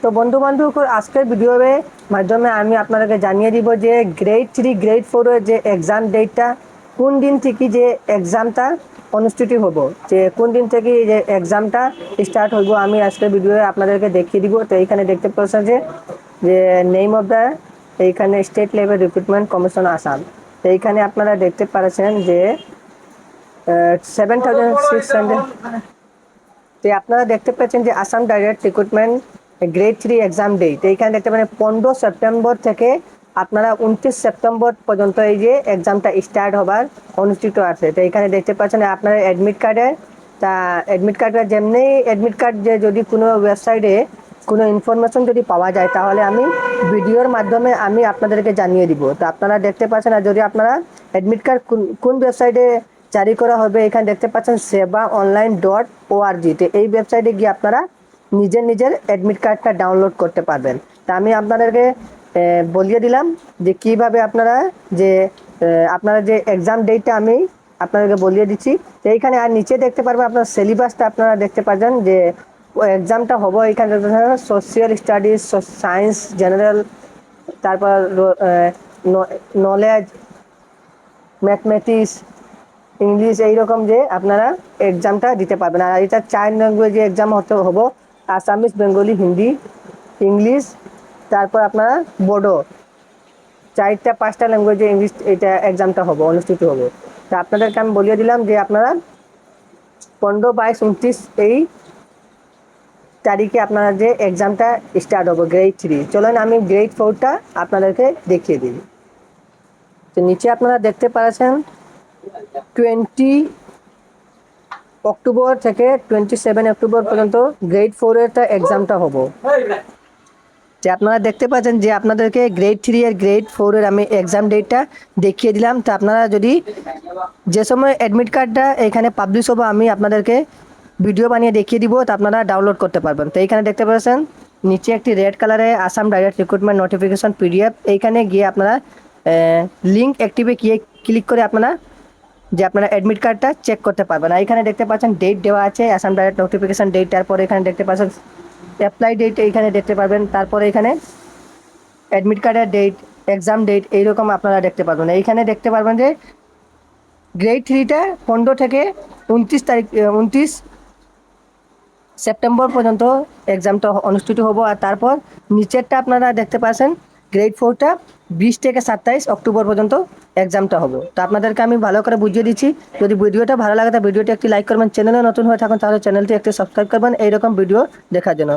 তো বন্ধু বান্ধব আজকের ভিডিওর মাধ্যমে আমি আপনাদেরকে জানিয়ে দিব যে গ্রেড 3 গ্রেড 4 এর যে এক্সাম ডেটটা কোন দিন থেকে যে এক্সামটা অনুষ্ঠিত হবো, যে কোন দিন থেকে যে এক্সামটা স্টার্ট হইব আমি আজকের ভিডিওয়ে আপনাদেরকে দেখিয়ে দিব। তো এইখানে দেখতে পাচ্ছেন যে নেম অফ দ্য এইখানে state level recruitment commission Assam. তো এইখানে আপনারা দেখতে পাচ্ছেন যে 7,600। তো আপনারা দেখতে পাচ্ছেন যে Assam direct recruitment grade 3 exam date এইখানে দেখতে পাচ্ছেন 15 সেপ্টেম্বর থেকে আপনারা 29 সেপ্টেম্বর পর্যন্ত এই যে এক্সামটা স্টার্ট হবার অনুষ্ঠিত আছে। তো এইখানে দেখতে পাচ্ছেন আপনার অ্যাডমিট কার্ডের, তা অ্যাডমিট কার্ডের যেমনি অ্যাডমিট কার্ড যে যদি কোনো ওয়েবসাইটে কোনো ইনফরমেশন যদি পাওয়া যায় তাহলে আমি ভিডিওর মাধ্যমে আমি আপনাদেরকে জানিয়ে দিব। তো আপনারা দেখতে পাচ্ছেন, আর যদি আপনারা অ্যাডমিট কার্ড কোন ওয়েবসাইটে জারি করা হবে এখানে দেখতে পাচ্ছেন sevaonline.org। তো এই ওয়েবসাইটে গিয়ে আপনারা নিজের অ্যাডমিট কার্ডটা ডাউনলোড করতে পারবেন। তা আমি আপনাদেরকে বলিয়ে দিলাম যে কিভাবে আপনারা যে আপনারা যে এক্সাম ডেটটা আমি আপনাদেরকে বলিয়ে দিচ্ছি। তো এইখানে আর নিচে দেখতে পারবেন আপনার সিলেবাসটা আপনারা দেখতে পাচ্ছেন যে এক্সামটা হবো এখানে সোশিয়াল স্টাডিজ, সায়েন্স, জেনারেল, তারপর নলেজ, ম্যাথমেটিক্স, ইংলিশ, এইরকম যে আপনারা এক্সামটা দিতে পারবেন। আর এটা 4 ল্যাঙ্গুয়েজে এক্সাম হবো, আসামিস, বেঙ্গলি, হিন্দি, ইংলিশ, তারপর আপনারা বোডো, 4-5টা ল্যাঙ্গুয়েজে ইংলিশ এটা এক্সামটা হবো অনুষ্ঠিত হবো। তা আপনাদেরকে আমি বলিয়ে দিলাম যে আপনারা 15, 22, 29 এই তারিখে আপনারা যে এক্সামটা স্টার্ট হবো গ্রেড 3। চলুন আমি গ্রেড 4টা আপনাদেরকে দেখিয়ে দিই। তো নিচে আপনারা দেখতে পাচ্ছেন 20 অক্টোবর থেকে 27 অক্টোবর পর্যন্ত গ্রেড 4 এর এক্সামটা হবো। যে আপনারা দেখতে পাচ্ছেন যে আপনাদেরকে গ্রেড 3 এর গ্রেড 4 এর আমি এক্সাম ডেটটা দেখিয়ে দিলাম। তো আপনারা যদি যে সময় অ্যাডমিট কার্ডটা এখানে পাবলিশ হবে আমি আপনাদেরকে ভিডিও বানিয়ে দেখিয়ে দিব, তো আপনারা ডাউনলোড করতে পারবেন। তো এইখানে দেখতে পাচ্ছেন নিচে একটি রেড কালারে Assam direct recruitment notification PDF, এইখানে গিয়ে আপনারা লিঙ্ক অ্যাক্টিভে গিয়ে ক্লিক করে আপনারা যে আপনারা অ্যাডমিট কার্ডটা চেক করতে পারবেন। আর এখানে দেখতে পাচ্ছেন ডেট দেওয়া আছে আসাম ডাইরেক্ট নোটিফিকেশন ডেট, তারপরে এখানে দেখতে পাচ্ছেন অ্যাপ্লাই ডেট এইখানে দেখতে পারবেন, তারপরে এখানে অ্যাডমিট কার্ডের ডেট, এক্সাম ডেট এইরকম আপনারা দেখতে পারবেন। এইখানে দেখতে পারবেন যে গ্রেড 3টা 15 থেকে 29 সেপ্টেম্বর পর্যন্ত এক্সামটা অনুষ্ঠিত হবো। আর তারপর নিচেরটা আপনারা দেখতে পাচ্ছেন গ্রেড 4টা 20 থেকে 27 অক্টোবর পর্যন্ত এক্সামটা হবো। তো আপনাদেরকে আমি ভালো করে বুঝিয়ে দিচ্ছি। যদি ভিডিওটা ভালো লাগে তো ভিডিওটি একটি লাইক করবেন, চ্যানেলে নতুন হয়ে থাকুন তাহলে চ্যানেলটি একটি সাবস্ক্রাইব করবেন এইরকম ভিডিও দেখার জন্য।